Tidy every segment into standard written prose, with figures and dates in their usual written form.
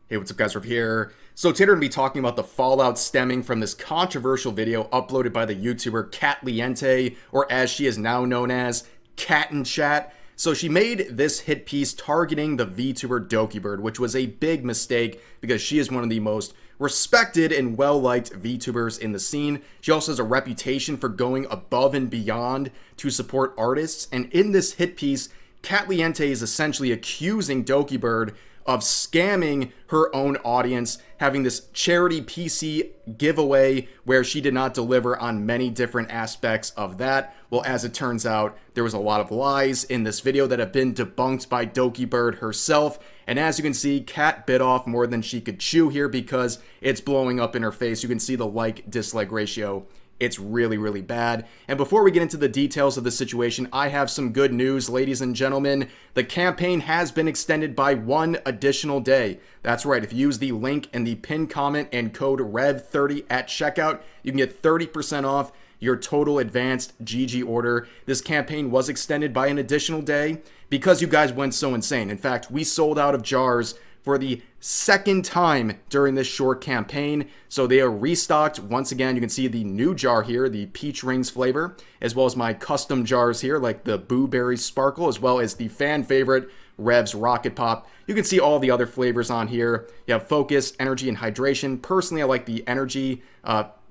Hey, what's up guys, Riv here. So today we're going to be talking about the fallout stemming from this controversial video uploaded by the YouTuber Katliente, or as she is now known as, Cat in Chat. So she made this hit piece targeting the VTuber Dokibird, which was a big mistake because she is one of the most respected and well-liked VTubers in the scene. She also has a reputation for going above and beyond to support artists, and in this hit piece, Katliente is essentially accusing Dokibird of scamming her own audience, having this charity PC giveaway where she did not deliver on many different aspects of that. Well, as it turns out, there was a lot of lies in this video that have been debunked by Dokibird herself. And as you can see, Kat bit off more than she could chew here because it's blowing up in her face. You can see the like-dislike ratio. It's really, really bad. And before we get into the details of the situation, I have some good news, ladies and gentlemen. The campaign has been extended by 1 additional day. That's right, if you use the link in the pinned comment and code REV30 at checkout, you can get 30% off your total advanced GG order. This campaign was extended by an additional day because you guys went so insane. In fact, we sold out of jars for the second time during this short campaign. So they are restocked. Once again, you can see the new jar here, the peach rings flavor, as well as my custom jars here, like the Boo Berry Sparkle, as well as the fan favorite Rev's Rocket Pop. You can see all the other flavors on here. You have Focus, Energy, and Hydration. Personally, I like the Energy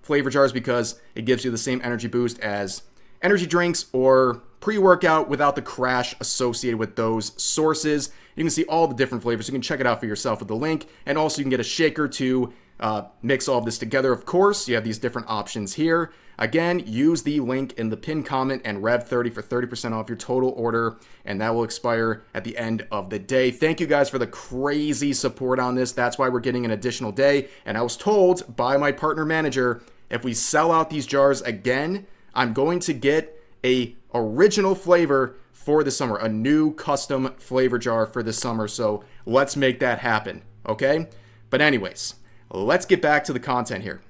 flavor jars because it gives you the same energy boost as energy drinks or pre-workout without the crash associated with those sources. You can see all the different flavors. You can check it out for yourself with the link. And also you can get a shaker to mix all of this together. Of course, you have these different options here. Again, use the link in the pinned comment and Rev30 for 30% off your total order. And that will expire at the end of the day. Thank you guys for the crazy support on this. That's why we're getting an additional day. And I was told by my partner manager, if we sell out these jars again, I'm going to get a original flavor for the summer, a new custom flavor jar for the summer. So let's make that happen, okay? But anyways, let's get back to the content here.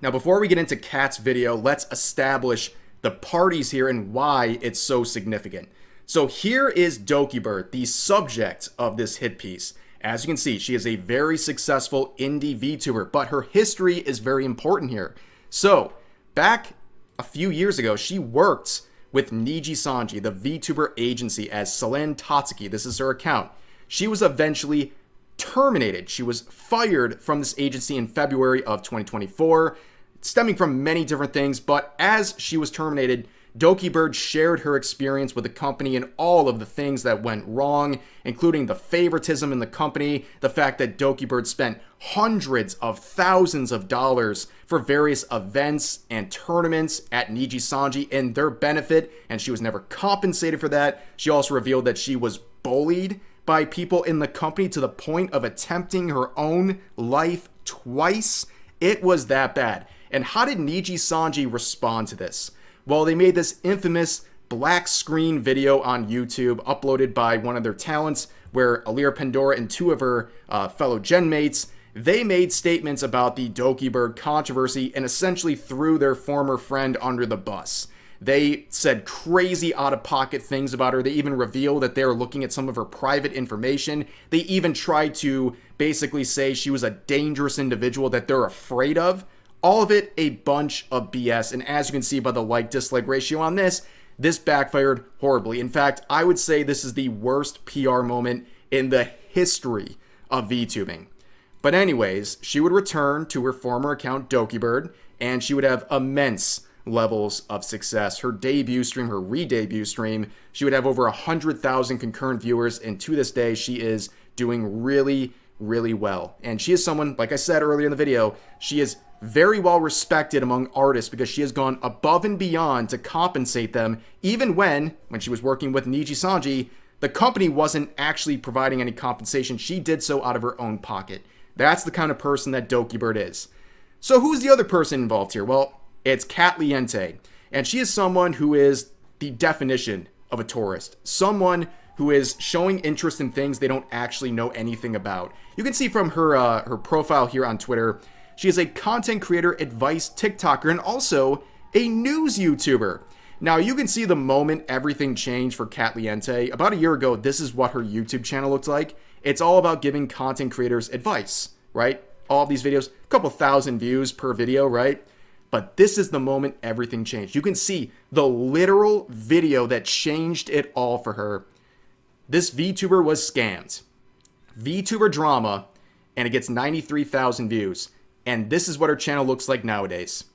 Now, before we get into Kat's video, let's establish the parties here and why it's so significant. So here is Dokibird, the subject of this hit piece. As you can see, she is a very successful indie VTuber, but her history is very important here. So back a few years ago, she worked with Niji Sanji, the VTuber agency, as Selen Tatsuki. This is her account. She was eventually terminated. She was fired from this agency in February of 2024, stemming from many different things. But as she was terminated, Dokibird shared her experience with the company and all of the things that went wrong, including the favoritism in the company, the fact that Dokibird spent hundreds of thousands of dollars for various events and tournaments at Niji Sanji in their benefit, and she was never compensated for that. She also revealed that she was bullied by people in the company to the point of attempting her own life twice. It was that bad. And how did Niji Sanji respond to this? Well, they made this infamous black screen video on YouTube uploaded by one of their talents where Alira Pandora and 2 of her fellow gen mates, they made statements about the Dokibird controversy and essentially threw their former friend under the bus. They said crazy out-of-pocket things about her. They even revealed that they were looking at some of her private information. They even tried to basically say she was a dangerous individual that they're afraid of. All of it a bunch of BS, and as you can see by the like-dislike ratio on this backfired horribly. In fact, I would say this is the worst PR moment in the history of VTubing. But anyways, she would return to her former account, Dokibird, and she would have immense levels of success. Her debut stream, her re-debut stream, she would have over 100,000 concurrent viewers, and to this day, she is doing really, really well. And she is someone, like I said earlier in the video, she is very well respected among artists because she has gone above and beyond to compensate them, even when she was working with Niji Sanji, the company wasn't actually providing any compensation. She did so out of her own pocket. That's the kind of person that Dokibird is. So who's the other person involved here? Well, it's Katliente, and she is someone who is the definition of a tourist. Someone who is showing interest in things they don't actually know anything about. You can see from her her profile here on Twitter, she is a content creator, advice TikToker, and also a news YouTuber. Now, you can see the moment everything changed for Katliente. About a year ago, this is what her YouTube channel looked like. It's all about giving content creators advice, right? All of these videos, a couple thousand views per video, right? But this is the moment everything changed. You can see the literal video that changed it all for her. This VTuber was scammed. VTuber drama, and it gets 93,000 views. And this is what her channel looks like nowadays.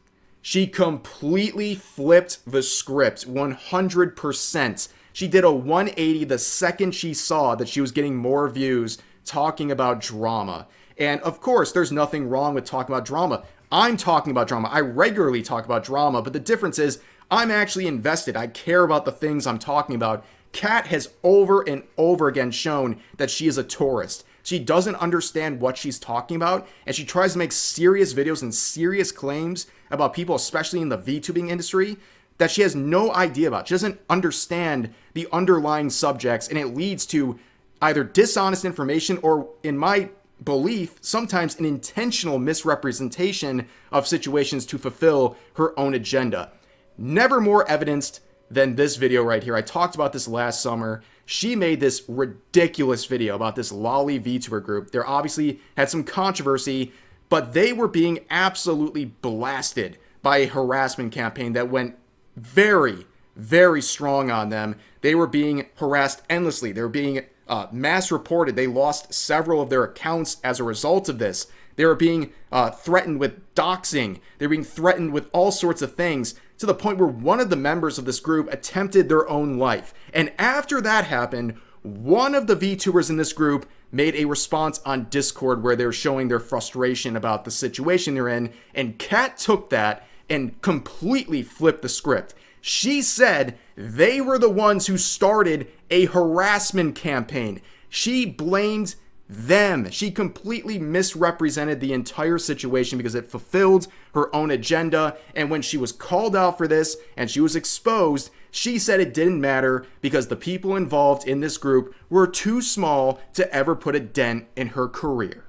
She completely flipped the script 100%. She did a 180 the second she saw that she was getting more views talking about drama. And of course, there's nothing wrong with talking about drama. I'm talking about drama. I regularly talk about drama, but the difference is I'm actually invested. I care about the things I'm talking about. Kat has over and over again shown that she is a tourist. She doesn't understand what she's talking about, and she tries to make serious videos and serious claims about people, especially in the VTubing industry, that she has no idea about. She doesn't understand the underlying subjects, and it leads to either dishonest information or, in my belief, sometimes an intentional misrepresentation of situations to fulfill her own agenda. Never more evidenced than this video right here. I talked about this last summer. She made this ridiculous video about this lolly VTuber group. There obviously had some controversy, but they were being absolutely blasted by a harassment campaign that went very, very strong on them. They were being harassed endlessly. They were being mass reported. They lost several of their accounts as a result of this. They were being threatened with doxing. They were being threatened with all sorts of things, to the point where one of the members of this group attempted their own life. And after that happened, one of the VTubers in this group made a response on Discord where they're showing their frustration about the situation they're in. And Kat took that and completely flipped the script. She said they were the ones who started a harassment campaign. She blamed them. She completely misrepresented the entire situation because it fulfilled her own agenda. And when she was called out for this and she was exposed, she said it didn't matter because the people involved in this group were too small to ever put a dent in her career.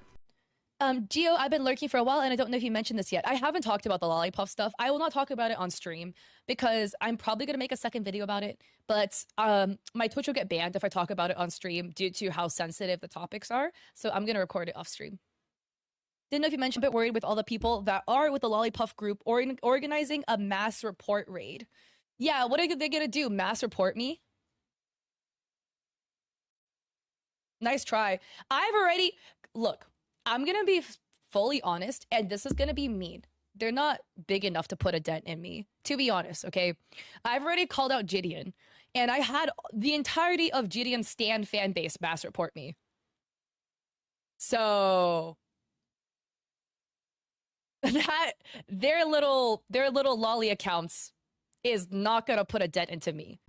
Gio, I've been lurking for a while, and I don't know if you mentioned this yet. I haven't talked about the lollipop stuff. I will not talk about it on stream because I'm probably going to make a second video about it. But my Twitch will get banned if I talk about it on stream due to how sensitive the topics are. So I'm going to record it off stream. Didn't know if you mentioned, a bit worried with all the people that are with the lollipop group or organizing a mass report raid. Yeah, what are they going to do? Mass report me? Nice try. I've already... Look. I'm going to be fully honest, and this is going to be mean. They're not big enough to put a dent in me, to be honest, okay? I've already called out Gideon, and I had the entirety of Gideon's Stan fan base mass report me. So that their little lolly accounts is not going to put a dent into me.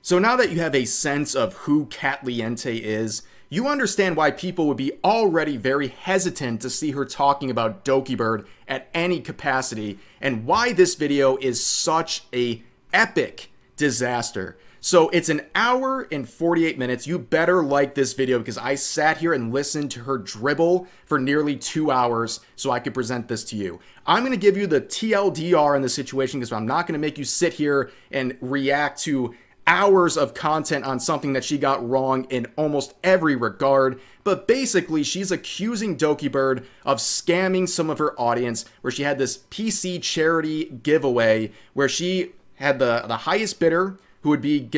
So now that you have a sense of who Katliente is, you understand why people would be already very hesitant to see her talking about Dokibird at any capacity, and why this video is such a epic disaster. So it's an hour and 48 minutes. You better like this video because I sat here and listened to her dribble for nearly 2 hours so I could present this to you. I'm going to give you the TLDR in the situation because I'm not going to make you sit here and react to hours of content on something that she got wrong in almost every regard. But basically, she's accusing Dokibird of scamming some of her audience, where she had this PC charity giveaway where she had the highest bidder who would be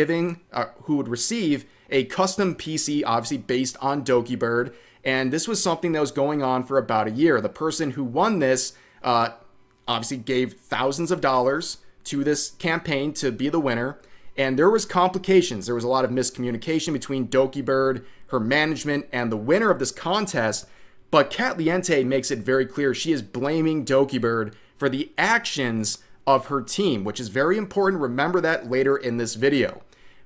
who would receive a custom PC, obviously based on Dokibird. And this was something that was going on for about a year. The person who won this obviously gave thousands of dollars to this campaign to be the winner. And there was complications. There was a lot of miscommunication between Dokibird, her management, and the winner of this contest. But Katliente makes it very clear she is blaming Dokibird for the actions of her team, which is very important. Remember that later in this video.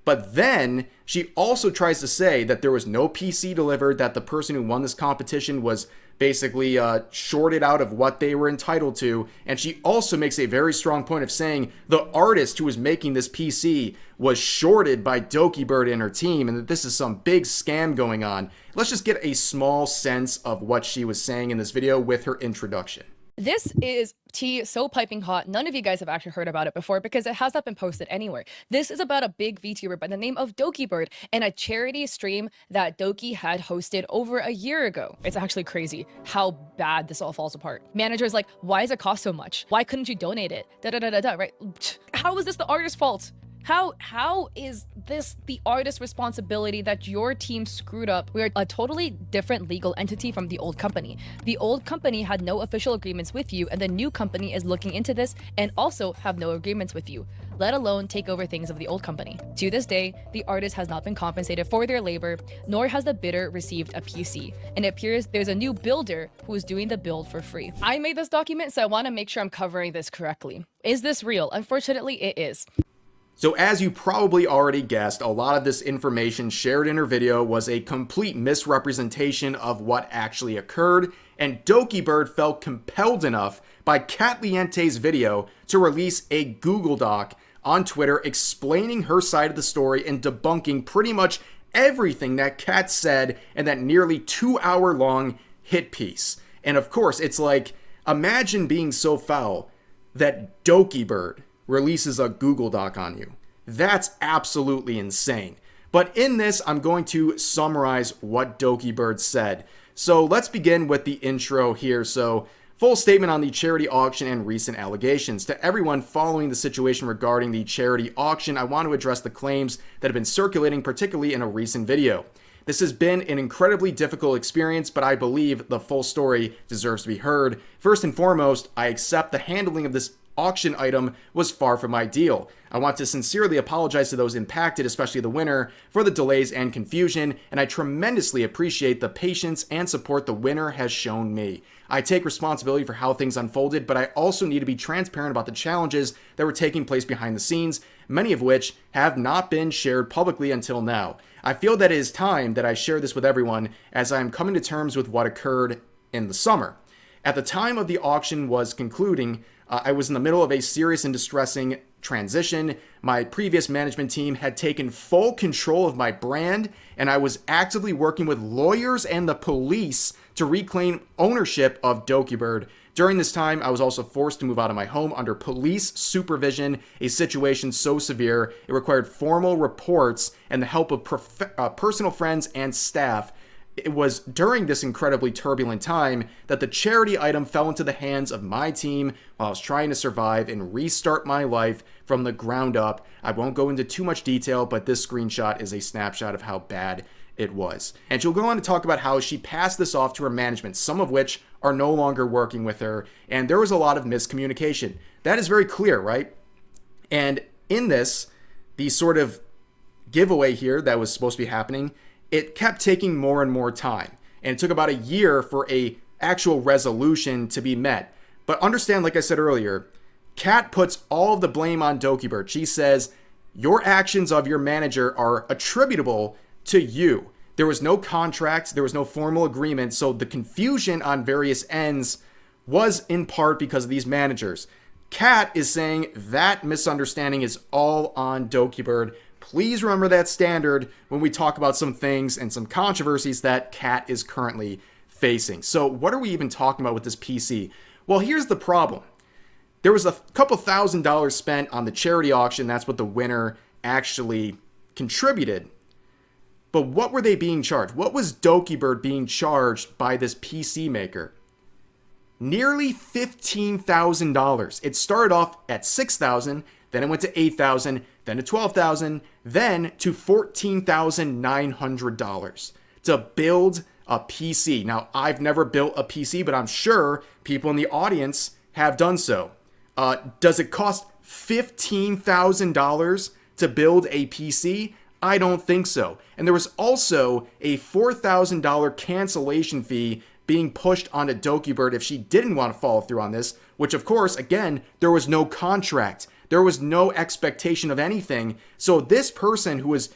But then she also tries to say that there was no PC delivered, that the person who won this competition was basically shorted out of what they were entitled to. And she also makes a very strong point of saying the artist who was making this PC was shorted by Dokibird and her team, and that this is some big scam going on. Let's just get a small sense of what she was saying in this video with her introduction. This is tea so piping hot. None of you guys have actually heard about it before because it has not been posted anywhere. This is about a big VTuber by the name of Dokibird and a charity stream that Doki had hosted over a year ago. It's actually crazy how bad this all falls apart. Manager's like, why does it cost so much? Why couldn't you donate it? Da da da da da, right? How is this the artist's fault? How is this the artist's responsibility that your team screwed up? We're a totally different legal entity from the old company. The old company had no official agreements with you, and the new company is looking into this and also have no agreements with you, let alone take over things of the old company. To this day, the artist has not been compensated for their labor, nor has the bidder received a PC. And it appears there's a new builder who is doing the build for free. I made this document, so I want to make sure I'm covering this correctly. Is this real? Unfortunately, it is. So as you probably already guessed, a lot of this information shared in her video was a complete misrepresentation of what actually occurred, and Dokibird felt compelled enough by Katliente's video to release a Google Doc on Twitter explaining her side of the story and debunking pretty much everything that Kat said in that nearly 2-hour long hit piece. And of course, it's like, imagine being so foul that Dokibird releases a Google Doc on you. That's absolutely insane. But in this, I'm going to summarize what Dokibird said. So let's begin with the intro here. So full statement on the charity auction and recent allegations. To everyone following the situation regarding the charity auction, I want to address the claims that have been circulating, particularly in a recent video. This has been an incredibly difficult experience, but I believe the full story deserves to be heard. First and foremost, I accept the handling of this auction item was far from ideal. I want to sincerely apologize to those impacted, especially the winner, for the delays and confusion, and I tremendously appreciate the patience and support the winner has shown me. I take responsibility for how things unfolded, but I also need to be transparent about the challenges that were taking place behind the scenes, many of which have not been shared publicly until now. I feel that it is time that I share this with everyone as I am coming to terms with what occurred in the summer. At the time of the auction was concluding, I was in the middle of a serious and distressing transition. My previous management team had taken full control of my brand, and I was actively working with lawyers and the police to reclaim ownership of Dokibird. During this time, I was also forced to move out of my home under police supervision, a situation so severe it required formal reports and the help of personal friends and staff. It was during this incredibly turbulent time that the charity item fell into the hands of my team while I was trying to survive and restart my life from the ground up. I won't go into too much detail, but this screenshot is a snapshot of how bad it was. And she'll go on to talk about how she passed this off to her management, some of which are no longer working with her, and there was a lot of miscommunication. That is very clear, right? And in this, the sort of giveaway here that was supposed to be happening, it kept taking more and more time, and it took about a year for a actual resolution to be met. But understand, like I said earlier, Kat puts all of the blame on Dokibird. She says, your actions of your manager are attributable to you. There was no contract, there was no formal agreement, so the confusion on various ends was in part because of these managers. Kat is saying that misunderstanding is all on Dokibird. Please remember that standard when we talk about some things and some controversies that Kat is currently facing. So what are we even talking about with this PC? Well, here's the problem. There was a couple $1,000s spent on the charity auction. That's what the winner actually contributed. But what were they being charged? What was Dokibird being charged by this PC maker? Nearly $15,000. It started off at $6,000, then it went to $8,000, then to $12,000, then to $14,900 to build a PC. Now, I've never built a PC, but I'm sure people in the audience have done so. Does it cost $15,000 to build a PC? I don't think so. And there was also a $4,000 cancellation fee being pushed onto Dokibird if she didn't want to follow through on this, which of course, again, there was no contract. There was no expectation of anything. So this person who was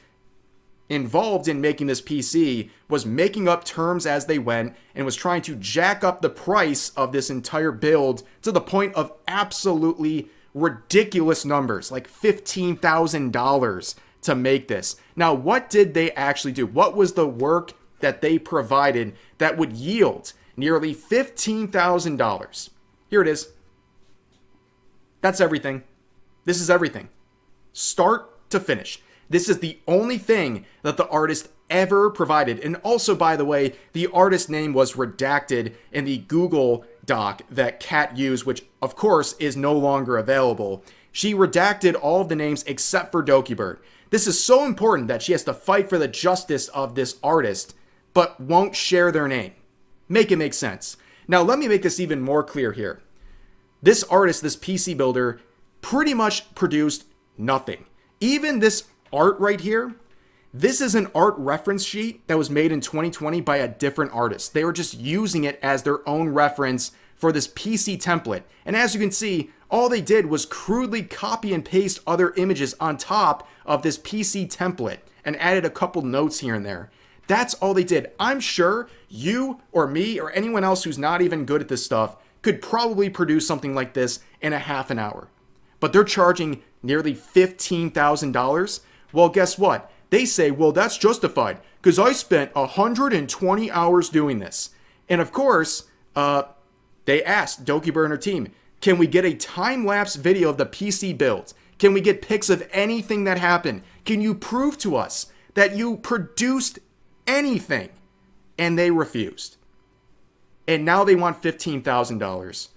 involved in making this PC was making up terms as they went and was trying to jack up the price of this entire build to the point of absolutely ridiculous numbers, like $15,000 to make this. Now, what did they actually do? What was the work that they provided that would yield nearly $15,000? Here it is. That's everything. This is everything. Start to finish. This is the only thing that the artist ever provided. And also, by the way, the artist name was redacted in the Google Doc that Kat used, which of course is no longer available. She redacted all of the names except for Dokibird. This is so important that she has to fight for the justice of this artist, but won't share their name. Make it make sense. Now, let me make this even more clear here. This artist, this PC builder, pretty much produced nothing. Even this art right here, this is an art reference sheet that was made in 2020 by a different artist. They were just using it as their own reference for this PC template. And as you can see, all they did was crudely copy and paste other images on top of this PC template and added a couple notes here and there. That's all they did. I'm sure you or me or anyone else who's not even good at this stuff could probably produce something like this in a half an hour. But they're charging nearly $15,000. Well, guess what? They say, well, that's justified because I spent 120 hours doing this. And of course, they asked Dokibird and her team, can we get a time-lapse video of the PC build? Can we get pics of anything that happened? Can you prove to us that you produced anything? And they refused. And now they want $15,000.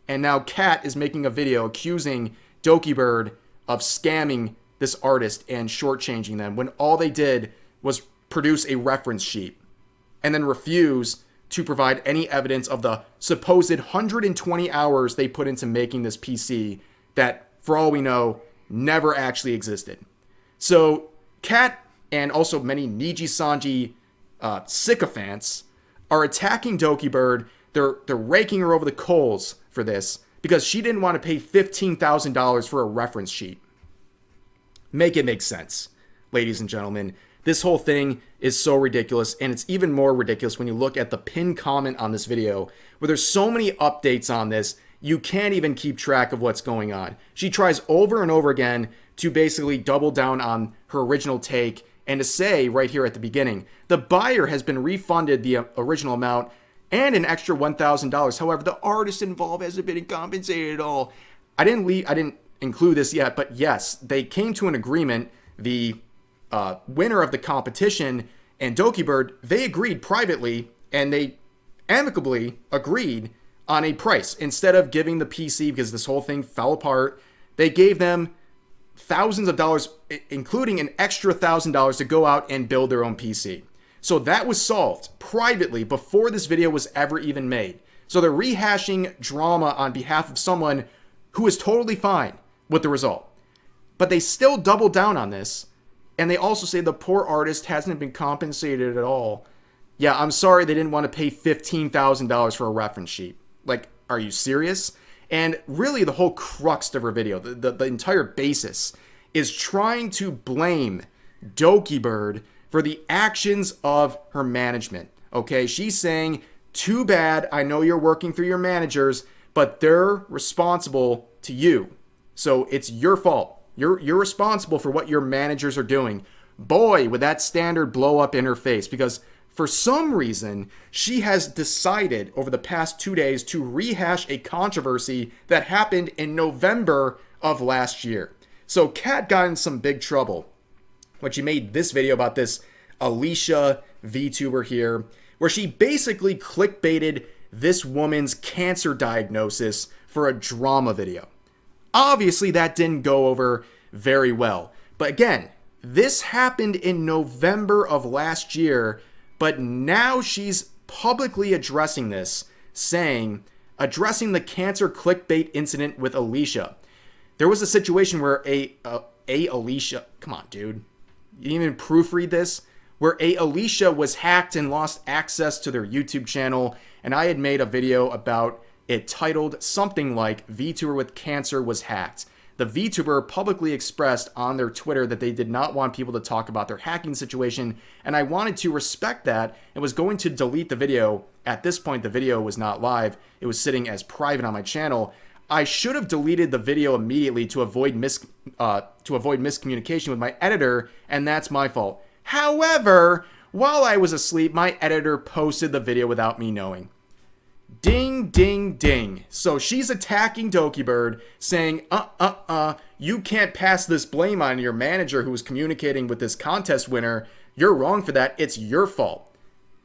And now Kat is making a video accusing Dokibird of scamming this artist and shortchanging them when all they did was produce a reference sheet and then refuse to provide any evidence of the supposed 120 hours they put into making this PC that, for all we know, never actually existed. So Kat and also many Niji-sanji sycophants are attacking Dokibird. They're raking her over the coals for this because she didn't want to pay $15,000 for a reference sheet. Make it make sense, ladies and gentlemen. This whole thing is so ridiculous, and it's even more ridiculous when you look at the pinned comment on this video, where there's so many updates on this, you can't even keep track of what's going on. She tries over and over again to basically double down on her original take and to say right here at the beginning, the buyer has been refunded the original amount and an extra $1,000. However, the artist involved hasn't been compensated at all. I didn't include this yet, but yes, they came to an agreement. The winner of the competition and Dokibird, they agreed privately and they amicably agreed on a price. Instead of giving the PC, because this whole thing fell apart, they gave them thousands of dollars, including an extra $1,000 to go out and build their own PC. So that was solved privately before this video was ever even made. So they're rehashing drama on behalf of someone who is totally fine with the result. But they still double down on this. And they also say the poor artist hasn't been compensated at all. Yeah, I'm sorry they didn't want to pay $15,000 for a reference sheet. Like, are you serious? And really the whole crux of her video, the entire basis, is trying to blame Dokibird for the actions of her management. Okay, she's saying, too bad, I know you're working through your managers, but they're responsible to you. So it's your fault. You're responsible for what your managers are doing. Boy, would that standard blow up in her face, because for some reason, she has decided over the past 2 days to rehash a controversy that happened in November of last year. So Kat got in some big trouble when she made this video about this Alicia VTuber here, where she basically clickbaited this woman's cancer diagnosis for a drama video. Obviously, that didn't go over very well. But again, this happened in November of last year, but now she's publicly addressing this, addressing the cancer clickbait incident with Alicia. There was a situation where Alicia, come on, dude. You didn't even proofread this? Where Alicia was hacked and lost access to their YouTube channel, and I had made a video about it titled something like VTuber with cancer was hacked. The VTuber publicly expressed on their Twitter that they did not want people to talk about their hacking situation, and I wanted to respect that and was going to delete the video. At this point, the video was not live. It was sitting as private on my channel. I should have deleted the video immediately to avoid miscommunication with my editor, and that's my fault. However, while I was asleep, my editor posted the video without me knowing. Ding, ding, ding. So she's attacking Dokibird, saying, you can't pass this blame on your manager who was communicating with this contest winner. You're wrong for that. It's your fault.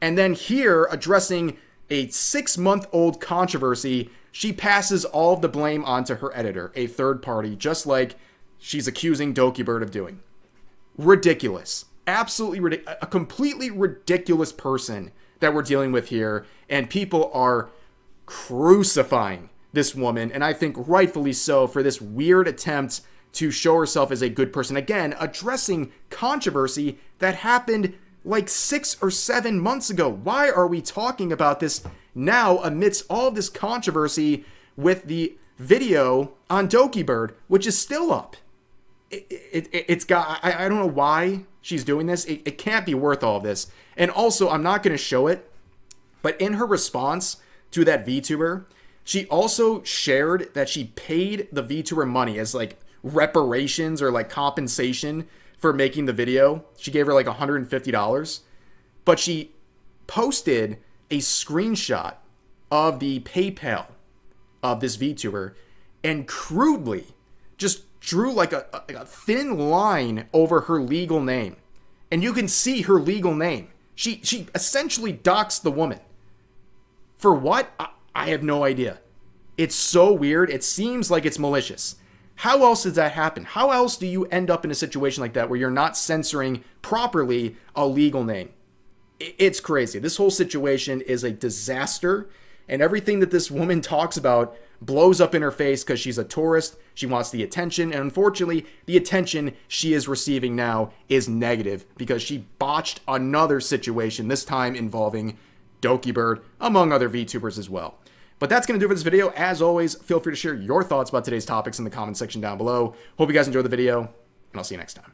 And then here, addressing a 6-month-old controversy, she passes all of the blame onto her editor, a third party, just like she's accusing Dokibird of doing. Ridiculous. Absolutely ridiculous. A completely ridiculous person that we're dealing with here, and people are crucifying this woman, and I think rightfully so, for this weird attempt to show herself as a good person. Again, addressing controversy that happened like 6 or 7 months ago. Why are we talking about this now amidst all of this controversy with the video on Dokibird, which is still up? It's got, I don't know why she's doing this. It can't be worth all of this. And also, I'm not going to show it, but in her response to that VTuber, she also shared that she paid the VTuber money as like reparations or like compensation for making the video. She gave her like $150, but she posted a screenshot of the PayPal of this VTuber and crudely just drew like a thin line over her legal name. And you can see her legal name. She essentially doxed the woman. For what? I have no idea. It's so weird. It seems like it's malicious. How else does that happen? How else do you end up in a situation like that where you're not censoring properly a legal name? It's crazy. This whole situation is a disaster, and everything that this woman talks about blows up in her face because she's a tourist. She wants the attention, and unfortunately, the attention she is receiving now is negative because she botched another situation, this time involving Dokibird, among other VTubers as well. But that's going to do it for this video. As always, feel free to share your thoughts about today's topics in the comment section down below. Hope you guys enjoyed the video, and I'll see you next time.